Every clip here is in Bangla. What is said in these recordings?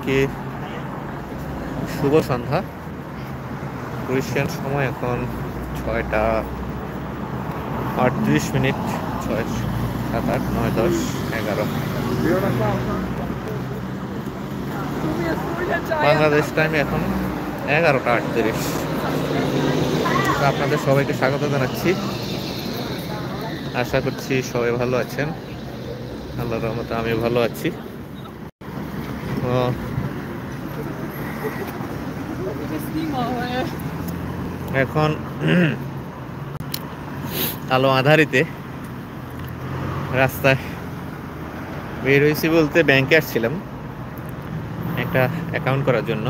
সবাইকে শুভ সন্ধ্যা। ক্রোয়েশিয়ান সময় এখন 6টা 38 মিনিট। 6, 7, 8, 9, 10, 11। বাংলাদেশ টাইমে এখন 11টা 38। তো আপনাদের সবাইকে স্বাগত জানাচ্ছি। আশা করছি সবাই ভালো আছেন। আল্লাহর রহমতে আমি ভালো আছি। এখন আলো আধারিতে রাস্তায় বের হয়েছি বলতে ব্যাংকে আসছিলাম একটা অ্যাকাউন্ট করার জন্য।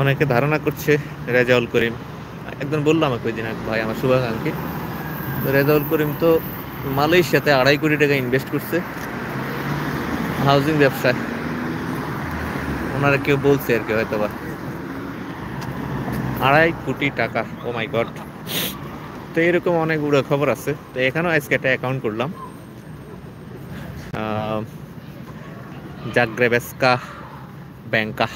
অনেকে ধারণা করছে রেজাউল করিম, একজন বললো আমাকে ওই দিন, ভাই আমার শুভাকাঙ্ক্ষী, রেজাউল করিম তো মালয়েশিয়াতে 2.5 কোটি টাকা ইনভেস্ট করছে হাউজিং ব্যবসায়। ওনারা কেউ বলছে আর কি, হয়তো বা 2.5 কোটি টাকা। ও মাই গড। তো এরকম অনেক উড়ো খবর আছে। তো এখানেও আজকে একটা অ্যাকাউন্ট করলাম জাগ্রেবেস্কা ব্যাংকা,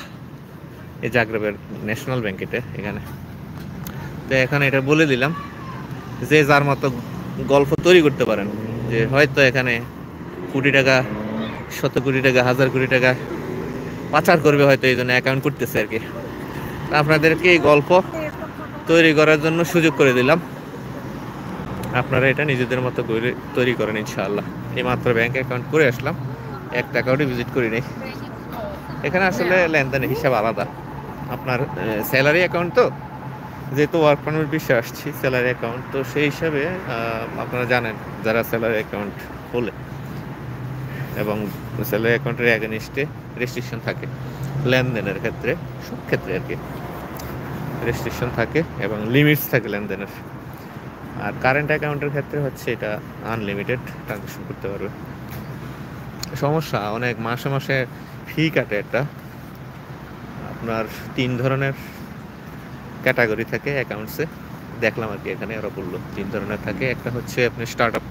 এই জাগ্রেবের ন্যাশনাল ব্যাংক এটা এখানে। তো এখানে এটা বলে দিলাম যে যার মতো গল্প তৈরি করতে পারেন, যে হয়তো এখানে কোটি টাকা, 100 কোটি টাকা, 1000 কোটি টাকা পাচার করবে, হয়তো এই জন্য অ্যাকাউন্ট করতেছে আর কি। আপনাদেরকে এই গল্প তৈরি করার জন্য সুযোগ করে দিলাম। আপনারা এটা নিজেদের মতো করে তৈরি করেন ইনশাআল্লাহ। এই মাত্র ব্যাংক অ্যাকাউন্ট করে আসলাম, একটা অ্যাকাউন্টে ভিজিট করি নাই। এখানে আসলে লেনদেনের হিসাব আলাদা। আপনার স্যালারি অ্যাকাউন্ট, তো যেহেতু ওয়ার্ক পারমিট বিষয়ে আসছি, স্যালারি অ্যাকাউন্ট, তো সেই হিসাবে আপনারা জানেন যারা স্যালারি অ্যাকাউন্ট খোলে, এবং স্যালারি অ্যাকাউন্টের এগেনিস্টে রেস্ট্রিকশন থাকে লেনদেনের ক্ষেত্রে, সব ক্ষেত্রে আর কি রেস্ট্রিকশন থাকে এবং লিমিটস থাকে লেনদেনের। আর কারেন্ট অ্যাকাউন্টের ক্ষেত্রে হচ্ছে এটা আনলিমিটেড ট্রানজাকশন করতে পারবে। সমস্যা অনেক, মাসে মাসে ফি কাটে। এটা আপনার 3 ধরনের ক্যাটাগরি থাকে অ্যাকাউন্টসে, দেখলাম আর কি এখানে ওরা বললো 3 ধরনের থাকে। একটা হচ্ছে আপনি স্টার্ট আপ,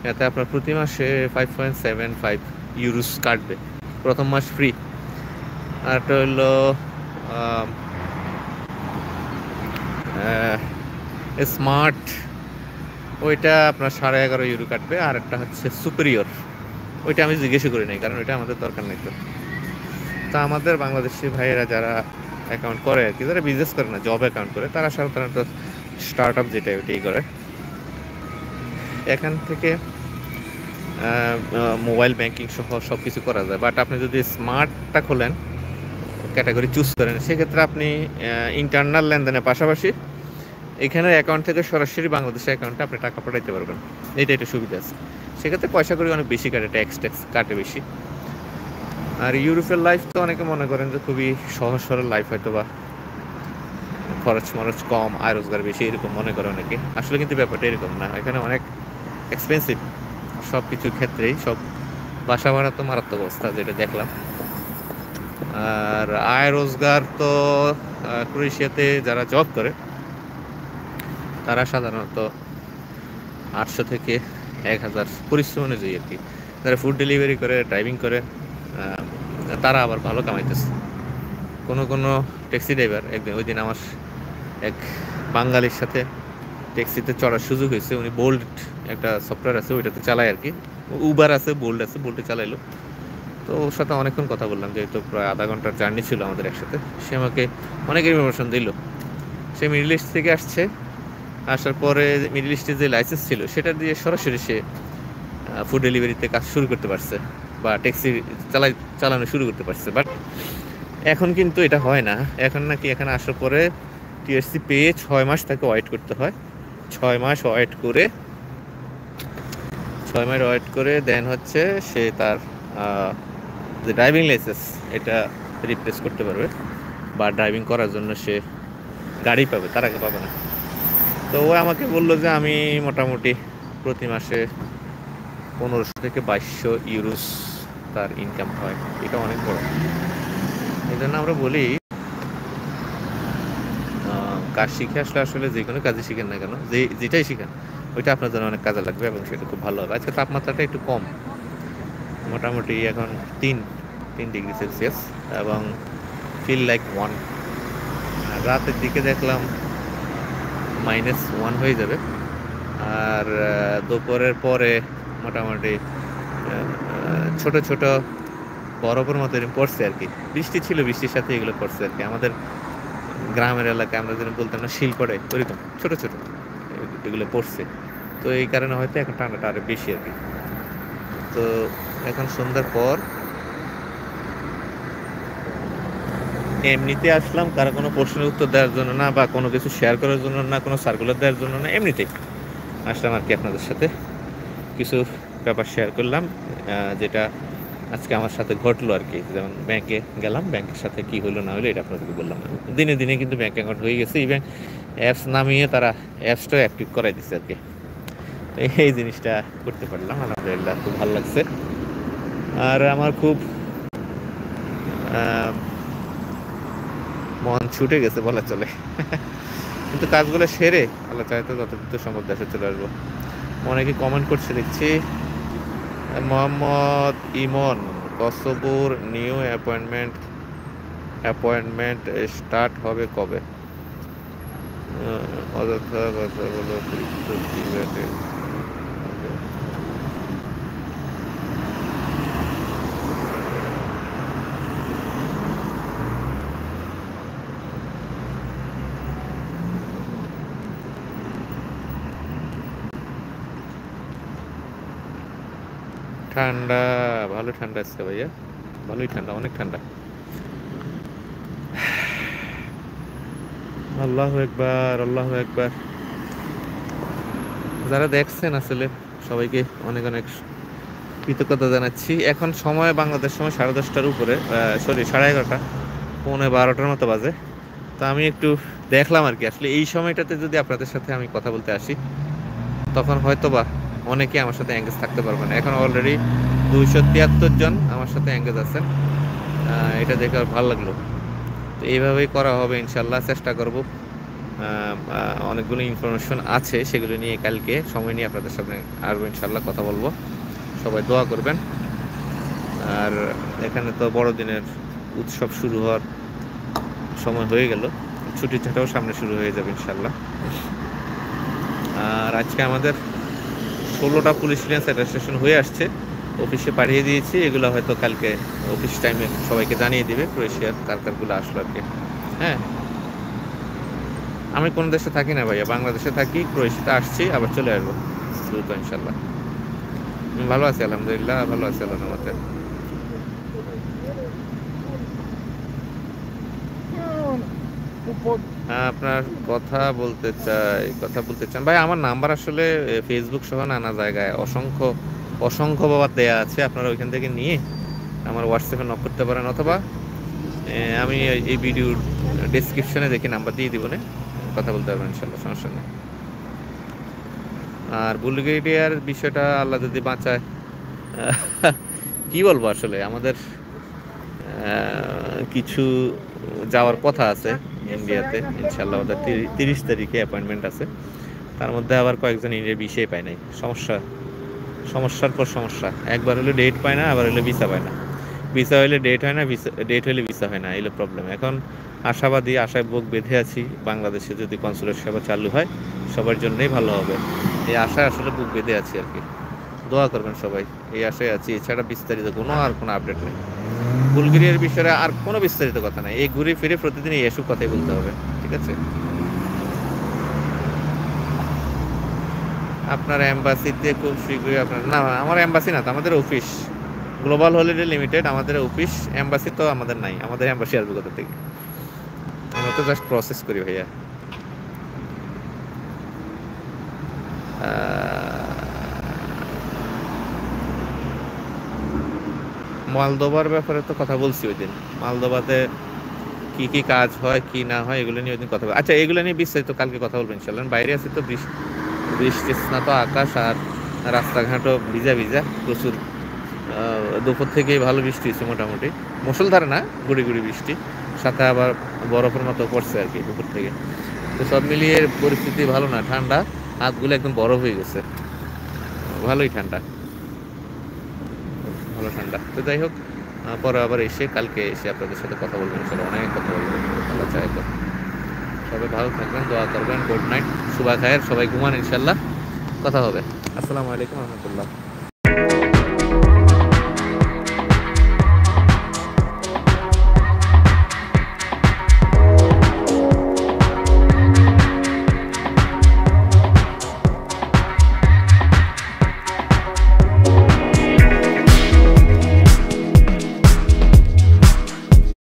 এতে আপনার প্রতি মাসে 5.75 ইউরোস কাটবে, প্রথম মাস ফ্রি। আর একটা হলো স্মার্ট, ওইটা আপনার 11.5 ইউরো কাটবে। আর একটা হচ্ছে সুপিরিয়র, ওইটা আমি জিজ্ঞেস করি নাই, কারণ ওইটা আমাদের দরকার নেই। তো আমাদের বাংলাদেশি ভাইয়েরা যারা অ্যাকাউন্ট করে আর কি, যারা বিজনেস করে না, জব অ্যাকাউন্ট করে, তারা সাধারণত স্টার্ট আপ যেটা ওইটাই করে। এখান থেকে মোবাইল ব্যাংকিং সহ সব কিছু করা যায়। বাট আপনি যদি স্মার্টটা খোলেন, ক্যাটাগরি চুজ করেন, সেক্ষেত্রে আপনি ইন্টারনাল লেনদেনের পাশাপাশি এখানে অ্যাকাউন্ট থেকে সরাসরি বাংলাদেশের অ্যাকাউন্টে আপনি টাকা পাঠাইতে পারবেন। এটা একটা সুবিধা আছে। সেক্ষেত্রে পয়সা করি অনেক বেশি কাটে, ট্যাক্স কাটে বেশি। আর ইউরোপের লাইফ তো অনেকে মনে করেন যে খুবই সহজ সরল লাইফ, হয়তো বা খরচ মরচ কম, আয় রোজগার বেশি, এরকম মনে করে অনেকে। আসলে কিন্তু ব্যাপারটা এরকম না, এখানে অনেক এক্সপেন্সিভ সব কিছুর ক্ষেত্রেই। সব বাসা ভাড়া তো মারাত্মক অবস্থা, যেটা দেখলাম। আর আয় রোজগার তো ক্রোয়েশিয়াতে যারা জব করে তারা সাধারণত 800 থেকে 1000 পরিশ্রম অনুযায়ী আর কি। যারা ফুড ডেলিভারি করে, ড্রাইভিং করে, তারা আবার ভালো কামাইতেছে। কোনো কোনো ট্যাক্সি ড্রাইভার, একদিন ওই দিন আমার এক বাঙালির সাথে ট্যাক্সিতে চড়ার সুযোগ হয়েছে। উনি বোল্ট একটা সফটওয়্যার আছে, ওইটাতে চালায় আর কি। উবার আছে, বোল্ট আছে, বোল্টে চালাইলো। তো ওর সাথে অনেকক্ষণ কথা বললাম, যেহেতু প্রায় আধা ঘন্টার জার্নি ছিল আমাদের একসাথে। সে আমাকে অনেক ইনফরমেশন দিল। সে মিডল ইস্ট থেকে আসছে, আসার পরে মিডল ইস্টের যে লাইসেন্স ছিল সেটা দিয়ে সরাসরি সে ফুড ডেলিভারিতে কাজ শুরু করতে পারছে, বা ট্যাক্সি চালানো শুরু করতে পারছে। বাট এখন কিন্তু এটা হয় না। এখন নাকি এখানে আসার পরে টিএসসি পেয়ে 6 মাস তাকে ওয়েট করতে হয়। 6 মাস ওয়েট করে দেন হচ্ছে সে তার যে ড্রাইভিং লাইসেন্স এটা রিপ্লেস করতে পারবে, বা ড্রাইভিং করার জন্য সে গাড়ি পাবে, তার আগে পাবে না। তো ও আমাকে বললো যে আমি মোটামুটি প্রতি মাসে 1500 থেকে 2200 ইউরোস তার ইনকাম হয়। এটা অনেক বড়। এই জন্য আমরা বলি কাজ শিখে আসলে আসলে যে কোনো কাজই শিখেন না কেন, যেটাই শিখেন ওইটা আপনার জন্য অনেক কাজে লাগবে এবং সেটা খুব ভালো হবে। আজকে তাপমাত্রাটা একটু কম, মোটামুটি এখন 3 ডিগ্রি সেলসিয়াস এবং ফিল লাইক 1। রাতের দিকে দেখলাম -1 হয়ে যাবে। আর দুপুরের পরে মোটামুটি ছোট ছোট বরফের মতো এরকম পড়ছে আর কি। বৃষ্টি ছিল, বৃষ্টির সাথে এগুলো পড়ছে আর কি। আমাদের গ্রামের এলাকায় আমরা যেরকম বলতাম না শিল পড়ে, ওইরকম ছোট ছোট এগুলো পড়ছে। তো এই কারণে হয়তো এখন ঠান্ডাটা আরো বেশি আর কি। তো এখন সন্ধ্যার পর এমনিতে আসলাম, কারো কোনো প্রশ্নের উত্তর দেওয়ার জন্য না, বা কোনো কিছু শেয়ার করার জন্য না, কোনো সার্কুলার দেওয়ার জন্য না, এমনিতেই আসলাম আর কি। আপনাদের সাথে কিছু ব্যাপার শেয়ার করলাম যেটা আজকে আমার সাথে ঘটলো আর কি। যেমন ব্যাংকে গেলাম, ব্যাংকের সাথে কি হলো না হলো এটা আপনাদেরকে বললাম। দিনে দিনে কিন্তু ব্যাংক অ্যাকাউন্ট হয়ে গেছে, ইভেন অ্যাপস নামিয়ে তারা অ্যাপসটাও অ্যাক্টিভ করাই দিচ্ছে আর কি। এই জিনিসটা করতে পারলাম, আলহামদুলিল্লাহ খুব ভালো লাগছে। আর আমার খুব মন ছুটে গেছে বলা চলে। কিন্তু কাজগুলো সেরে আল্লাহ চাইতে যতদূর সম্ভব দেশে চলে আসবো। অনেকে কমেন্ট করছে দেখছি। মোহাম্মদ ইমন, কসবুর নিউ অ্যাপয়েন্টমেন্ট স্টার্ট হবে কবে? অযথা কথাগুলো ডিবেটে ঠান্ডা, ভালো ঠান্ডা আজকে ভাইয়া, ভালোই ঠান্ডা, অনেক ঠান্ডা। আল্লাহু আকবার, আল্লাহু আকবার। যারা দেখছেন আসলে সবাইকে অনেক অনেক কৃতজ্ঞতা জানাচ্ছি। এখন সময় বাংলাদেশ সময় 10:30টার উপরে, সরি 11:30, 11:45 মতো বাজে। তো আমি একটু দেখলাম আর কি, আসলে এই সময়টাতে যদি আপনাদের সাথে আমি কথা বলতে আসি তখন হয়তো বা অনেকে আমার সাথে এঙ্গেজ থাকতে পারবে না। এখন অলরেডি 273 জন আমার সাথে এঙ্গেজ আছেন, এটা দেখে আর ভালো লাগলো। তো এইভাবেই করা হবে ইনশাল্লাহ, চেষ্টা করব। অনেকগুলো ইনফরমেশন আছে, সেগুলো নিয়ে কালকে সময় নিয়ে আপনাদের সামনে আসবো ইনশাল্লাহ, কথা বলবো। সবাই দোয়া করবেন। আর এখানে তো বড়দিনের উৎসব শুরু হওয়ার সময় হয়ে গেল, ছুটি ছাটাও সামনে শুরু হয়ে যাবে ইনশাল্লাহ। আর আজকে আমাদের 16টা পুলিশ ক্লিয়ারেন্স অ্যাটাস্টেশন হয়ে আসছে, অফিসে পাঠিয়ে দিয়েছি। এগুলো হয়তো কালকে অফিস টাইমে সবাইকে জানিয়ে দিবে ক্রোয়েশিয়ার কারকারগুলো আসলো আর কি। হ্যাঁ, আমি কোন দেশে থাকি না ভাইয়া, বাংলাদেশে থাকি, ক্রোয়েশিয়াতে আসছি, আবার চলে আসবো দ্রুত ইনশাল্লাহ। ভালো আছি আলহামদুলিল্লাহ, ভালো আছি আল্লাহর রহমতে। আপনার কথা বলতে চান ভাই? আমার নাম্বার আসলে ফেসবুক সহ নানা জায়গায় অসংখ্য অসংখ্য বাবার দেয়া আছে, আপনারা ওইখান থেকে নিয়ে আমার হোয়াটসঅ্যাপে নক করতে পারেন, অথবা আমি এই ভিডিওর ডেসক্রিপশনে দেখে নাম্বার দিয়ে দিব, না কথা বলতে পারবেন ইনশাল্লাহ, সমস্যা নেই। আর বুলগেরিয়ার বিষয়টা আল্লাহ যদি বাঁচায়, কি বলবো আসলে, আমাদের কিছু যাওয়ার কথা আছে ইন্ডিয়াতে ইনশাল্লাহ। ওদের 30 তারিখে অ্যাপয়েন্টমেন্ট আছে, তার মধ্যে আবার কয়েকজন ইন্ডিয়ার ভিসাই পায় নাই। সমস্যার পর সমস্যা, একবার হলে ডেট পায় না, আবার হলে ভিসা পায় না, ভিসা হলে ডেট হয় না, ডেট হলে ভিসা হয় না, এগুলো প্রবলেম। এখন আশাবাদী, আশায় বুক বেঁধে আছি, বাংলাদেশে যদি কনসুলেট সেবা চালু হয় সবার জন্যই ভালো হবে, এই আশায় আসলে বুক বেঁধে আছি আর কি। দোয়া করবেন সবাই, এই আশায় আছি। এছাড়া বিস্তারিত কোনো আপডেট নেই বুলগেরিয়ার বিষয়ে, আর কোনো বিস্তারিত কথা নাই। এই ঘুরে ফিরে প্রতিদিন এই এসব কথাই বলতে হবে, ঠিক আছে? আপনার এম্বাসিতে খুব শীঘ্রই আপনার, না আমার এম্বাসি না তো, আমাদের অফিস গ্লোবাল হলিডে লিমিটেড, আমাদের অফিস। এম্বাসি তো আমাদের নাই, আমাদের এম্বাসি আসবে কোথা থেকে? আমরা তো জাস্ট প্রসেস করি ভাইয়া। মালদোবার ব্যাপারে তো কথা বলছি ওই দিন। মালদোবাতে কি কি কাজ হয় কি না হয় এগুলো নিয়ে ওই দিন কথা বল। আচ্ছা, এগুলো নিয়ে বিস্তারিত কালকে কথা বলবো ইনশাল্লাহ। বাইরে আছি তো, বৃষ্টি স্নাত আকাশ, আর রাস্তাঘাটও ভিজা ভিজা প্রচুর। দুপুর থেকেই ভালো বৃষ্টি হয়েছে মোটামুটি, মুষলধারে না, গুড়ি গুড়ি বৃষ্টি, সাথে আবার বরফের মতো পড়ছে আর কি দুপুর থেকে। তো সব মিলিয়ে পরিস্থিতি ভালো না, ঠান্ডা, হাতগুলো একদম বরফ হয়ে গেছে, ভালোই ঠান্ডা, ভালো ঠান্ডা ঠান্ডা। তো যাই হোক, পরে আবার এসে কালকে এসে আপনাদের সাথে কথা বলবো ইনশাল্লাহ, অনেক কথা বলবো আল্লাহ চায় তো। সবাই ভালো থাকবেন, দোয়া করবেন, গুড নাইট, শুভা খায়ের, সবাই ঘুমান ইনশাল্লাহ, কথা হবে। আসসালামু আলাইকুম রহমতুল্লাহ।